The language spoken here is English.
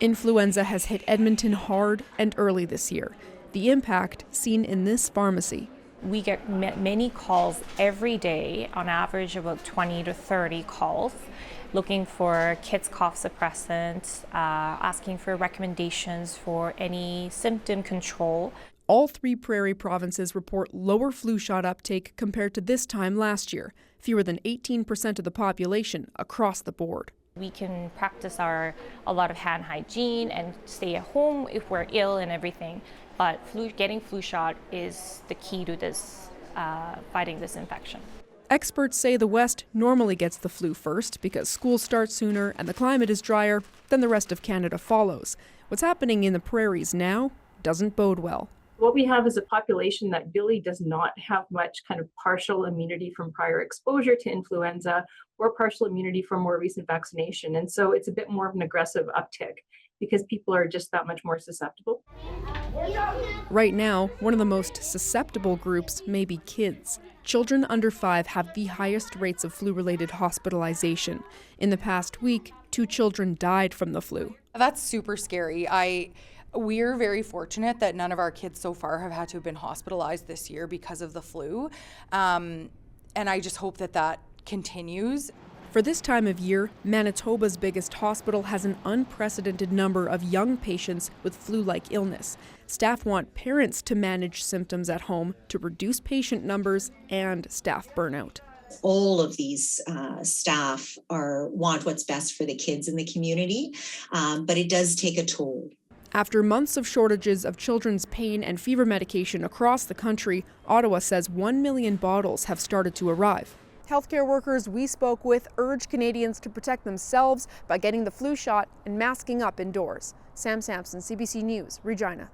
Influenza has hit Edmonton hard and early this year. The impact seen in this pharmacy. We get many calls every day, on average about 20 to 30 calls, looking for kids' cough suppressants, asking for recommendations for any symptom control. All 3 Prairie provinces report lower flu shot uptake compared to this time last year, fewer than 18% of the population across the board. We can practice a lot of hand hygiene and stay at home if we're ill and everything, but getting flu shot is the key to this, fighting this infection. Experts say the West normally gets the flu first because school starts sooner and the climate is drier, then the rest of Canada follows. What's happening in the Prairies now doesn't bode well. What we have is a population that really does not have much kind of partial immunity from prior exposure to influenza or partial immunity from more recent vaccination. And so it's a bit more of an aggressive uptick because people are just that much more susceptible. Right now, one of the most susceptible groups may be kids. Children under 5 have the highest rates of flu-related hospitalization. In the past week, 2 children died from the flu. That's super scary. We're very fortunate that none of our kids so far have had to have been hospitalized this year because of the flu. And I just hope that continues. For this time of year, Manitoba's biggest hospital has an unprecedented number of young patients with flu-like illness. Staff want parents to manage symptoms at home to reduce patient numbers and staff burnout. All of these staff want what's best for the kids in the community, but it does take a toll. After months of shortages of children's pain and fever medication across the country, Ottawa says 1 million bottles have started to arrive. Healthcare workers we spoke with urge Canadians to protect themselves by getting the flu shot and masking up indoors. Sam Sampson, CBC News, Regina.